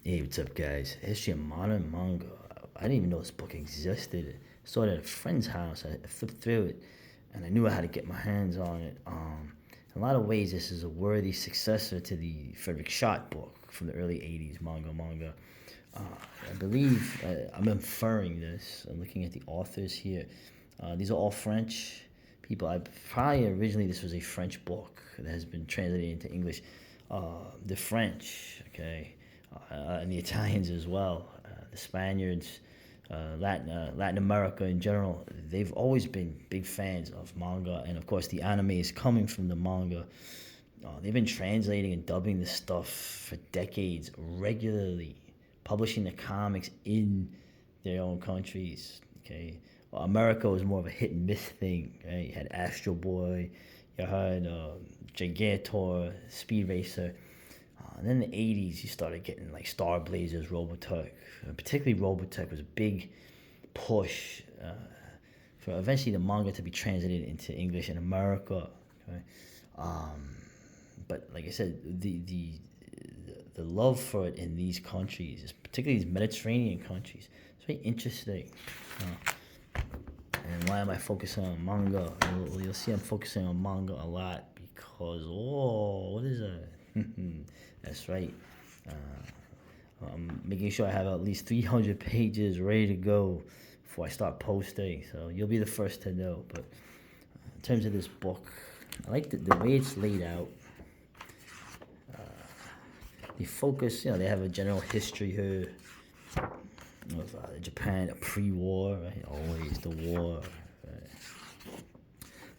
Hey, what's up, guys? History of modern manga. I didn't even know this book existed. I saw it at a friend's house. I flipped through it, and I knew I had to get my hands on it. In a lot of ways, this is a worthy successor to the Fred Schodts book from the early '80s, manga. Uh, I believe I'm inferring this. I'm looking at the authors here. These are all French people. I probably originally this was a French book that has been translated into English. The French, okay, and the Italians as well, the Spaniards, Latin America in general. They've always been big fans of manga, and of course, the anime is coming from the manga. They've been translating and dubbing this stuff for decades regularly, publishing the comics in their own countries. Okay, well, America was more of a hit and miss thing. Right? You had Astro Boy, you had Gigantor, Speed Racer. And then in the '80s, you started getting like Star Blazers, Robotech. Particularly Robotech was a big push for eventually the manga to be translated into English in America. Okay? But like I said, the love for it in these countries, particularly these Mediterranean countries, it's very interesting. And why am I focusing on manga? You'll see I'm focusing on manga a lot because, what is that? That's right. I'm making sure I have at least 300 pages ready to go before I start posting. So you'll be the first to know. But in terms of this book, I like the way it's laid out. They focus, they have a general history here of Japan, pre-war, right? Always the war. Right?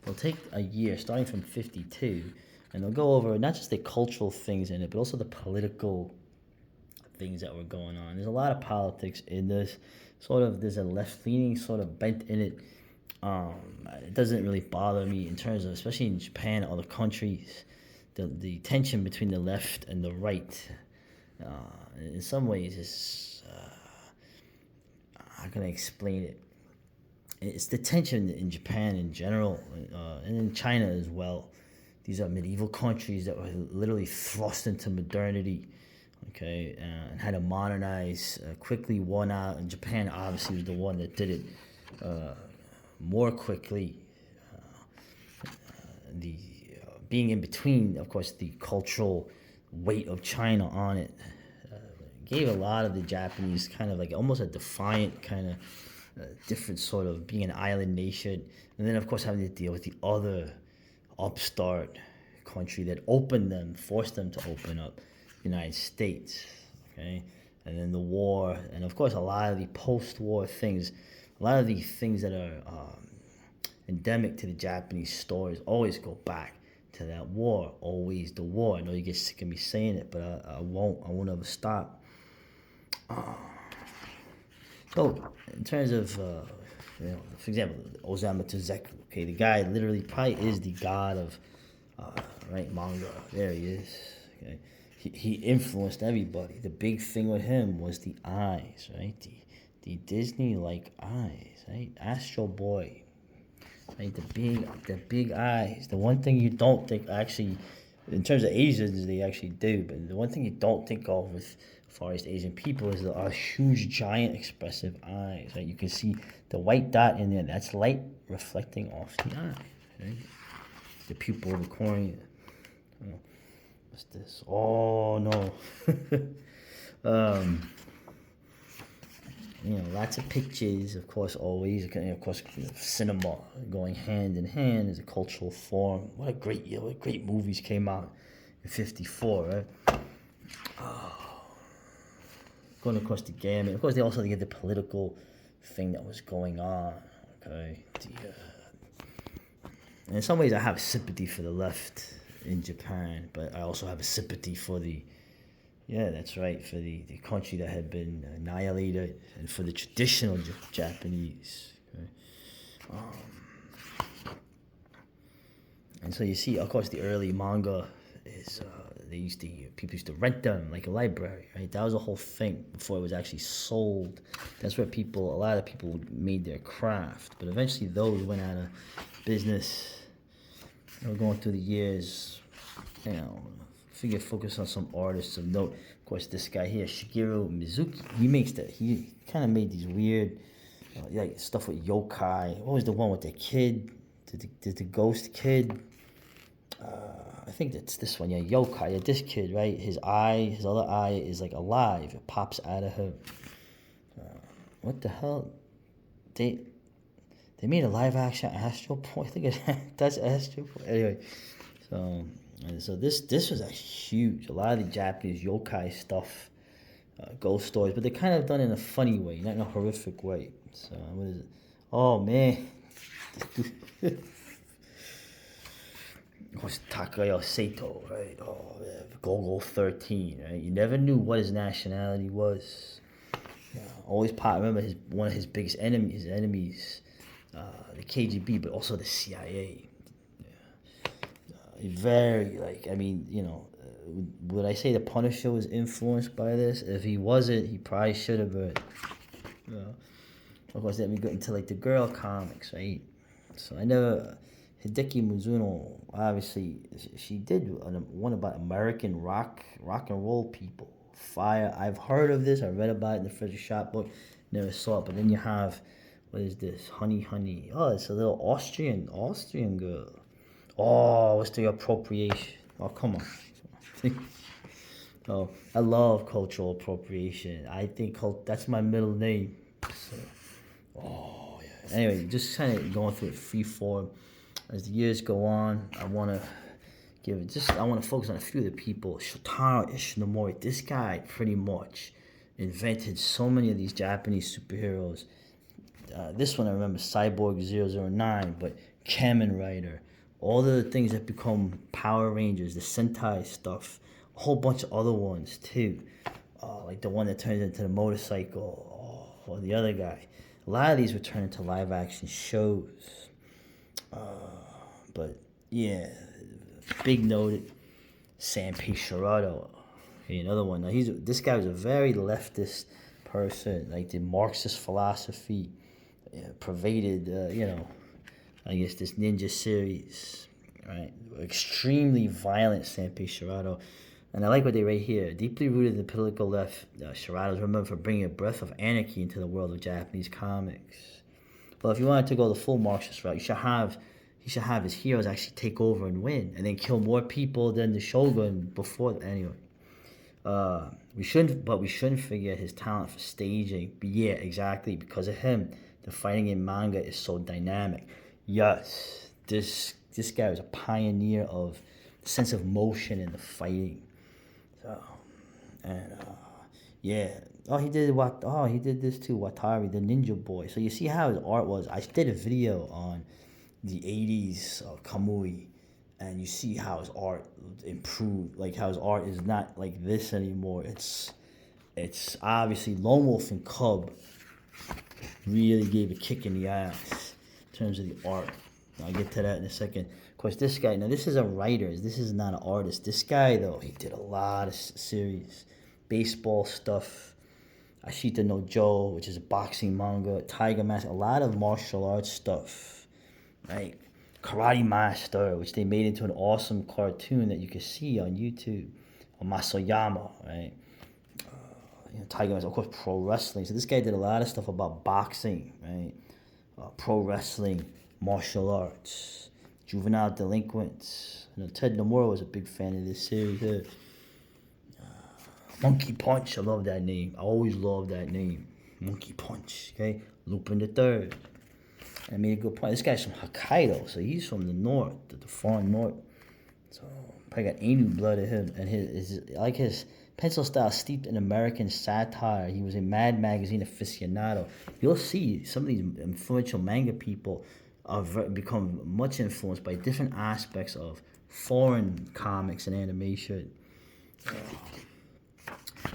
They'll take a year, starting from 52, and they'll go over not just the cultural things in it, but also the political things that were going on. There's a lot of politics in this. There's a left-leaning sort of bent in it. It doesn't really bother me in terms of, especially in Japan and other countries, the tension between the left and the right. In some ways, is how can I explain it? It's the tension in Japan in general, and in China as well. These are medieval countries that were literally thrust into modernity, okay, and had to modernize, quickly won out. And Japan obviously was the one that did it more quickly. The being in between, of course, the cultural weight of China on it gave a lot of the Japanese kind of like almost a defiant kind of different sort of being an island nation, and then of course having to deal with the other upstart country that forced them to open up, the United States, okay, and then the war, and of course a lot of the post-war things, a lot of the things that are endemic to the Japanese stories always go back to that war, always the war. I know you get sick of me saying it, but I won't ever stop. So, in terms of, for example, Osamu Tezuka, okay, the guy literally probably is the god of, manga. There he is. Okay. He influenced everybody. The big thing with him was the eyes, right? The Disney-like eyes, right? Astro Boy, right? The big eyes. The one thing you don't think actually, in terms of Asians, they actually do, but the one thing you don't think of with Far East Asian people is the huge, giant, expressive eyes. Right? You can see the white dot in there. That's light reflecting off the eye. Right? The pupil, the cornea. Oh, what's this? Oh no. Lots of pictures, of course, always. Of course, cinema going hand in hand as a cultural form. What a great year! What great movies came out in '54, right? Going across the gamut. Of course, they also get the political thing that was going on. Okay, and in some ways, I have sympathy for the left in Japan, but I also have a sympathy for that's right, for the country that had been annihilated, and for the traditional Japanese. Okay? And so you see, of course, the early manga is people used to rent them like a library, right? That was a whole thing before it was actually sold. That's where a lot of people made their craft. But eventually, those went out of business. Going through the years, focus on some artists of note. Of course, this guy here, Shigeru Mizuki, he kind of made these weird, like stuff with yokai. What was the one with the kid, the ghost kid? I think that's this one, yeah, yokai. Yeah, this kid, right? His other eye is like alive. It pops out of him. What the hell? They made a live action Astro Boy. I think that's Astro Boy. Anyway, so this was a huge. A lot of the Japanese yokai stuff, ghost stories, but they're kind of done in a funny way, not in a horrific way. So what is it? Oh man. Was Takayo Sato, right? Oh, yeah. Gogo 13, right? You never knew what his nationality was. Yeah, always remember one of his biggest enemies, the KGB, but also the CIA. Yeah. Very, would I say the Punisher was influenced by this? If he wasn't, he probably should have been. Of course, then we got into like the girl comics, right? So Hideki Mizuno, obviously, she did one about American rock and roll people. Fire. I've heard of this. I read about it in the Fred Schodts book. Never saw it. But then you have, what is this? Honey. Oh, it's a little Austrian girl. Oh, what's the appropriation? Oh, come on. Oh, I love cultural appropriation. I think that's my middle name. So, oh, yeah. Anyway, just kind of going through it free form. As the years go on, I want to focus on a few of the people. Shotaro Ishinomori, this guy pretty much invented so many of these Japanese superheroes. This one I remember, Cyborg 009, but Kamen Rider, all the things that become Power Rangers, the Sentai stuff, a whole bunch of other ones too. Like the one that turns into the motorcycle, or the other guy. A lot of these were turned into live action shows. But yeah, big noted Sanpei Shirato, another one. Now this guy was a very leftist person, like the Marxist philosophy pervaded, I guess this ninja series, right? Extremely violent Sanpei Shirato. And I like what they write here. Deeply rooted in the political left, Shirato is remembered for bringing a breath of anarchy into the world of Japanese comics. But if you wanted to go the full Marxist route, he should have his heroes actually take over and win, and then kill more people than the Shogun before. Anyway, we shouldn't forget his talent for staging. But yeah, exactly, because of him, the fighting in manga is so dynamic. Yes, this guy was a pioneer of the sense of motion in the fighting. So, and yeah. He did this too, Watari, the Ninja Boy. So you see how his art was. I did a video on the 80s Kamui, and you see how his art improved, like how his art is not like this anymore. It's obviously Lone Wolf and Cub really gave a kick in the ass in terms of the art. I'll get to that in a second. Of course, this guy, now this is a writer. This is not an artist. This guy, though, he did a lot of series. Baseball stuff. Ashita no Joe, which is a boxing manga. Tiger Mask, a lot of martial arts stuff. Right? Karate Master, which they made into an awesome cartoon that you can see on YouTube. Or Masoyama, right? Tiger Mask, of course, pro wrestling. So this guy did a lot of stuff about boxing, right? Pro wrestling, martial arts, juvenile delinquents. Ted Nomura was a big fan of this series. Monkey Punch, I love that name. I always love that name. Monkey Punch, okay? Lupin the Third. I made a good point. This guy's from Hokkaido, so he's from the north, the far north. So probably got Ainu blood in him. And his pencil style steeped in American satire. He was a Mad Magazine aficionado. You'll see some of these influential manga people become much influenced by different aspects of foreign comics and animation.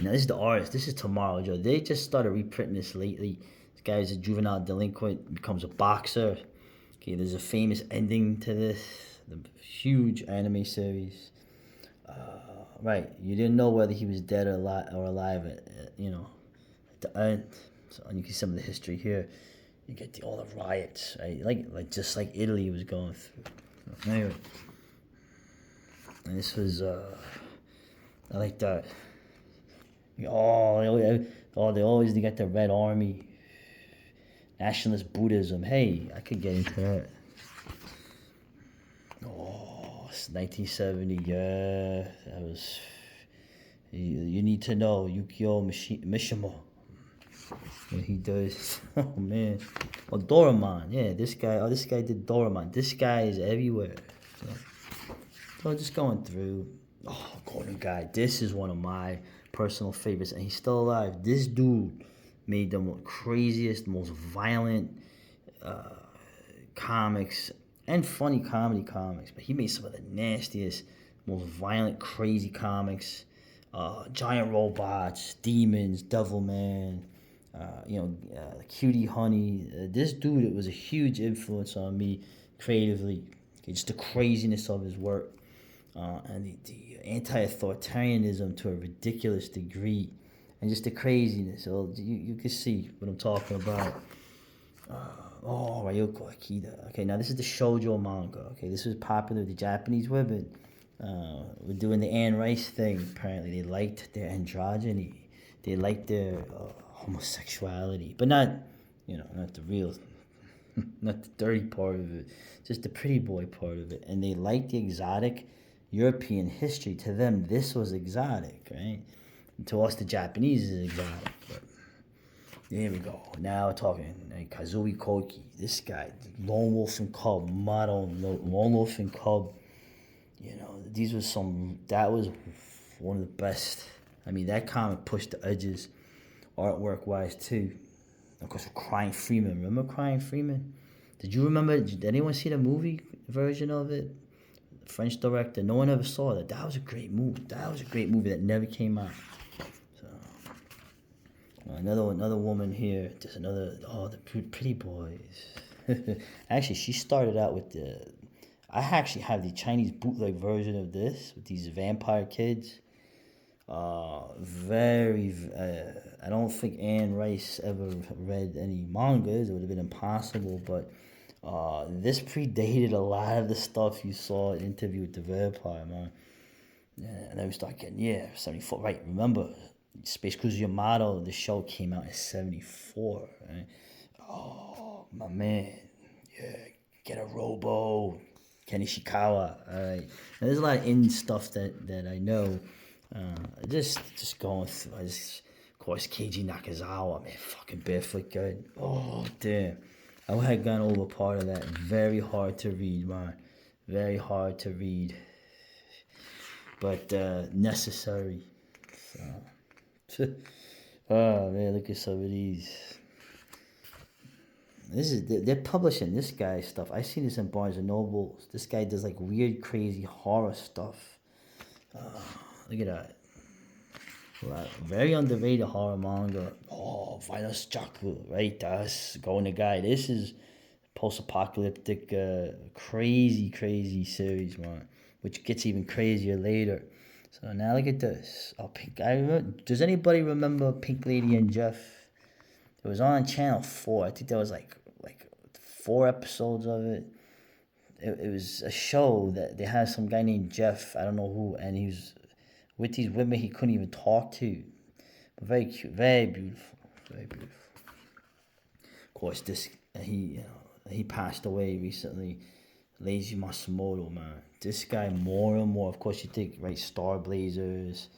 Now this is the artist. This is Tomorrow Joe. They just started reprinting this lately. This guy is a juvenile delinquent, becomes a boxer. Okay, there's a famous ending to this. The huge anime series. Right, you didn't know whether he was dead or alive at the end. So you can see some of the history here. You get all the riots, right? Like just like Italy was going through. Anyway, and this was I like that. They always they got the Red Army, nationalist Buddhism. Hey, I could get into that. Oh, it's 1970. Yeah, that was. You need to know Yukio Mishima. Yeah, he does. Oh man. Oh, Doraemon. Yeah, this guy. Oh, this guy did Doraemon. This guy is everywhere. So just going through. Oh, Golden Guy. This is one of my personal favorites, and he's still alive. This dude made the craziest, most violent comics and funny comedy comics, but he made some of the nastiest, most violent, crazy comics. Giant robots, demons, Devilman, Cutie Honey. This dude, it was a huge influence on me creatively. Just the craziness of his work, and the anti-authoritarianism to a ridiculous degree, and just the craziness. So you can see what I'm talking about. Ryoko Akita. Okay, now this is the shoujo manga. Okay, this was popular with the Japanese women. We're doing the Anne Rice thing. Apparently, they liked their androgyny. They liked their homosexuality, but not the real, not the dirty part of it, just the pretty boy part of it. And they liked the exotic European history. To them, this was exotic, right? And to us, the Japanese is exotic. But there we go. Now we're talking Kazui Koki. This guy, Lone Wolf and Cub, model Lone Wolf and Cub. That was one of the best. I mean, that comic pushed the edges, artwork-wise, too. Of course, Crying Freeman. Remember Crying Freeman? Did anyone see the movie version of it? The French director. No one ever saw that. That was a great movie. That never came out. So, another woman here. There's the pretty boys. Actually, she started out with I actually have the Chinese bootleg version of this with these vampire kids. I don't think Anne Rice ever read any mangas. It would have been impossible, but this predated a lot of the stuff you saw in Interview with the Vampire, man. Yeah, and then we start getting, 74, right? Remember, Space Cruiser Yamato, the show came out in 74, right? Oh, my man. Yeah, get a Robo. Ken Ishikawa, all right. And there's a lot of in stuff that I know. Just going through. Of course, Keiji Nakazawa, man, fucking Barefoot Good. Oh damn, I had gone over part of that. Very hard to read, man. Very hard to read, but necessary. So, oh man, look at some of these. They're publishing this guy's stuff. I seen this in Barnes and Noble. This guy does like weird, crazy horror stuff. Look at that. Very underrated horror manga. Oh, Violence Jaku, right? That's going to guy. This is post-apocalyptic, crazy series, man. Which gets even crazier later. So now look at this. Oh, Pink. Does anybody remember Pink Lady and Jeff? It was on Channel 4. I think there was like 4 episodes of it. It was a show that they had some guy named Jeff, I don't know who, and he was with these women he couldn't even talk to. But very cute, very beautiful, very beautiful. Of course, he passed away recently. Leiji Matsumoto, man. This guy more and more, of course you think, right, Star Blazers,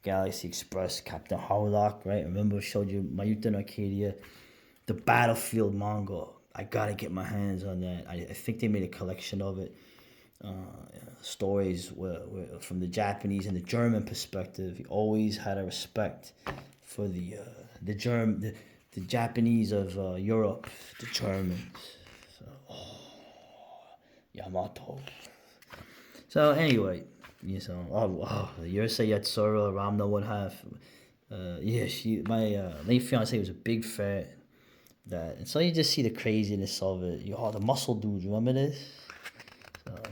Galaxy Express, Captain Harlock, right? Remember I showed you Mayuta no Arcadia, the Battlefield manga. I gotta get my hands on that. I think they made a collection of it. Stories were from the Japanese and the German perspective. He always had a respect for the Japanese of Europe, the Germans. So, Yamato. So anyway, the Yurusei Yatsura, Ramna one half. My late fiance was a big fan. And so you just see the craziness of it. The muscle dudes, remember this?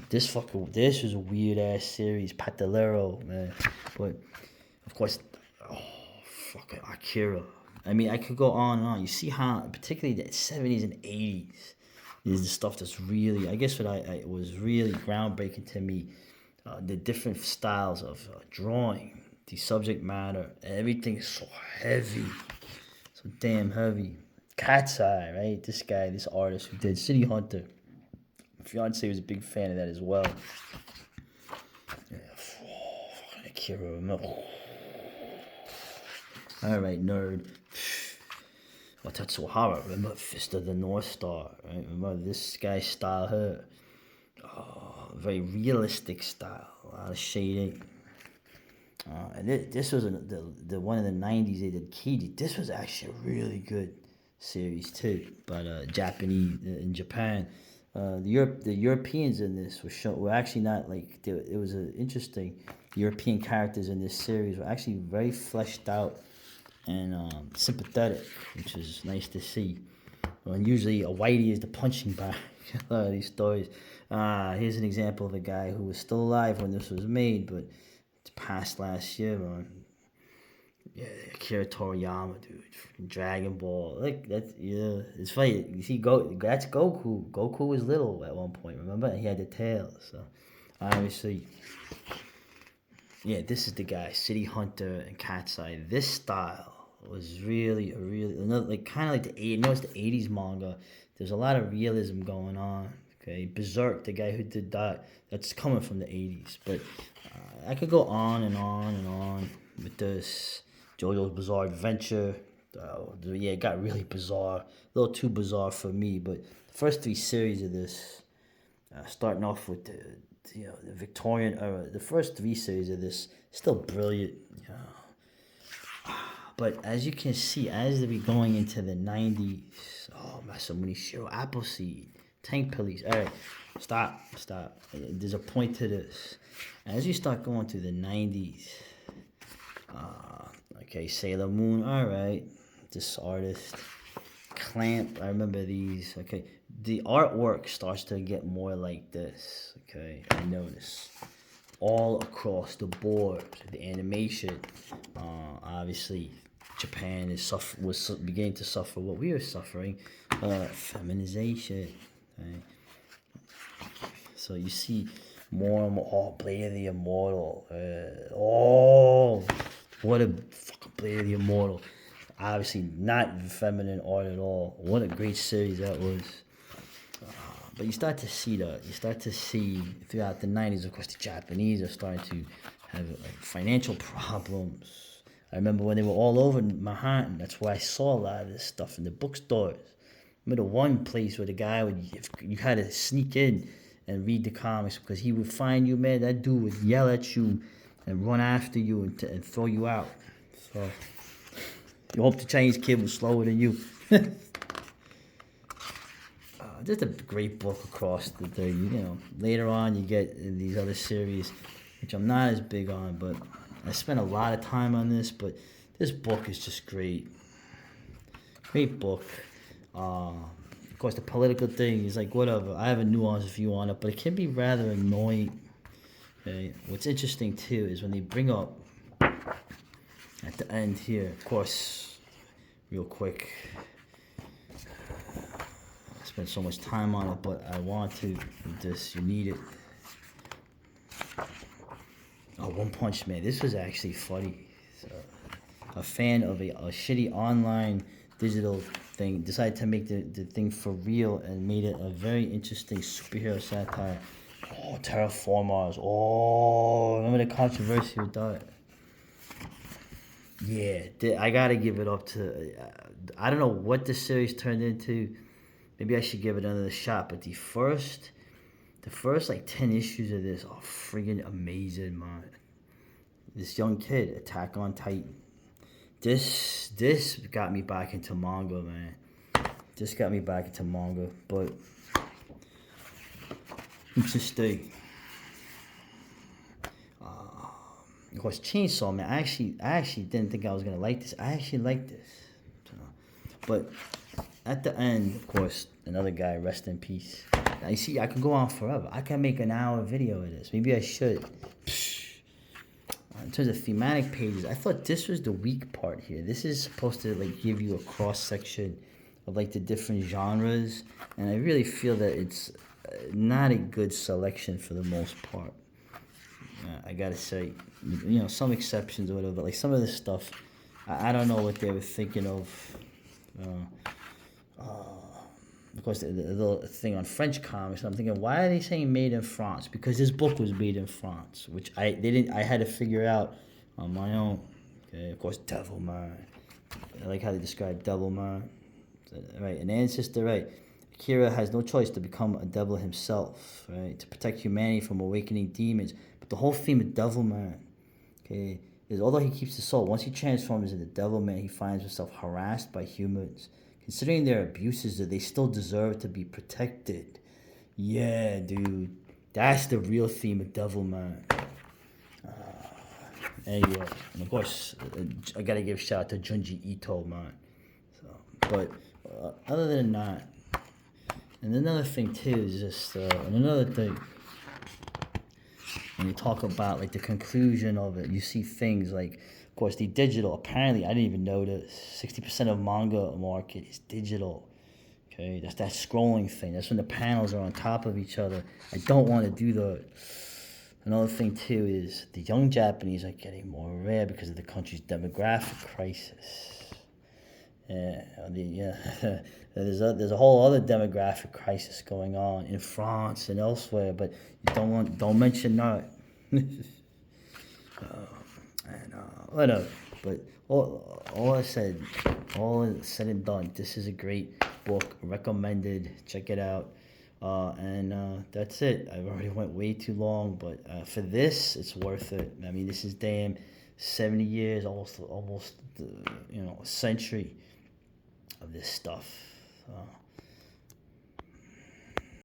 This was a weird ass series, Patellero, man. But of course, fucking Akira. I mean, I could go on and on. You see how, particularly the 70s and 80s, is the stuff that's really, I guess what was really groundbreaking to me. The different styles of drawing, the subject matter, everything is so heavy, so damn heavy. Cat's Eye, right? This guy, this artist who did City Hunter. My fiance was a big fan of that as well. Yeah, I can't remember. All right, nerd. Tatsuhara, remember Fist of the North Star, right? Remember this guy's style here. Oh, very realistic style, a lot of shading. And this was the one in the 90s they did Kiji. This was actually a really good series too, but Japanese in Japan. The Europeans in this were actually not like it was interesting. The European characters in this series were actually very fleshed out and sympathetic, which is nice to see. And usually a whitey is the punching bag. A lot of these stories. Here's an example of a guy who was still alive when this was made, but it's passed last year, man. Yeah, Akira Toriyama, dude. Dragon Ball. Like, that's, yeah. It's funny. You see, that's Goku. Goku was little at one point, remember? He had the tail, so obviously. Yeah, this is the guy, City Hunter and Cat's Eye. This style was really, another, like, kind of like the 80s. It's the 80s manga. There's a lot of realism going on. Okay, Berserk, the guy who did that, that's coming from the 80s. But I could go on and on and on with this. JoJo's Bizarre Adventure. Yeah, it got really bizarre. A little too bizarre for me. But the first 3 series of this, starting off with the Victorian era, the first 3 series of this, still brilliant. But as you can see, as we going into the 90s, Masamune Shiro, Appleseed, Tank Police. All right, stop. There's a point to this. As you start going through the 90s, okay, Sailor Moon, all right, this artist, Clamp, I remember these, okay. The artwork starts to get more like this, okay, I notice. All across the board, the animation, obviously, Japan was beginning to suffer what we were suffering, feminization, right? So you see more and more, Blade of the Immortal, what a fucking Blade of the Immortal. Obviously not feminine art at all. What a great series that was. But you start to see throughout the 90s, of course, the Japanese are starting to have financial problems. I remember when they were all over Manhattan, that's where I saw a lot of this stuff in the bookstores. Remember the one place where the guy you had to sneak in and read the comics because he would find you, man. That dude would yell at you and run after you and throw you out. So you hope the Chinese kid was slower than you. Just a great book across the thing. Later on you get these other series, which I'm not as big on, but I spent a lot of time on this. But this book is just great. Great book. Of course, the political thing is like whatever. I have a nuanced view on it, but it can be rather annoying. Okay? What's interesting too is when they bring up at the end here, of course, real quick. I spent so much time on it, but I want to. This, you need it. One Punch Man. This was actually funny. So, a fan of a shitty online digital thing decided to make the thing for real and made it a very interesting superhero satire. Terraformers. Remember the controversy with that? Yeah, I gotta give it up to. I don't know what the series turned into. Maybe I should give it another shot. But the first like 10 issues of this are friggin' amazing, man. This young kid, Attack on Titan. This got me back into manga, man. This got me back into manga, but interesting. Of course, Chainsaw Man. I actually didn't think I was gonna like this. I actually liked this, but at the end, of course, another guy, rest in peace. I see, I can go on forever. I can make an hour video of this. Maybe I should. In terms of thematic pages, I thought this was the weak part here. This is supposed to like give you a cross section of like the different genres, and I really feel that it's not a good selection for the most part. I gotta say, some exceptions or whatever, but like some of this stuff, I don't know what they were thinking of. Of course, the thing on French comics, I'm thinking, why are they saying made in France? Because this book was made in France, which I had to figure out on my own. Okay, of course, Devilman. I like how they describe Devilman. Right, an ancestor, right. Akira has no choice to become a devil himself, right, to protect humanity from awakening demons. But the whole theme of Devilman, okay, is although he keeps the soul, once he transforms into Devilman, he finds himself harassed by humans. Considering their abuses, that they still deserve to be protected. Yeah, dude, that's the real theme of Devilman. Anyway, and of course, I gotta give a shout out to Junji Ito, man. So, but other than that, and another thing too is just, and another thing, when you talk about like the conclusion of it, you see things like, of course, the digital. Apparently, I didn't even know this. 60% of manga market is digital. Okay, that's that scrolling thing. That's when the panels are on top of each other. I don't want to do that. Another thing too is the young Japanese are getting more rare because of the country's demographic crisis. There's a whole other demographic crisis going on in France and elsewhere, but you don't mention that. Whatever. But all said and done, this is a great book, recommended. Check it out. And that's it. I already went way too long, but for this, it's worth it. I mean, this is damn 70 years, almost a century of this stuff.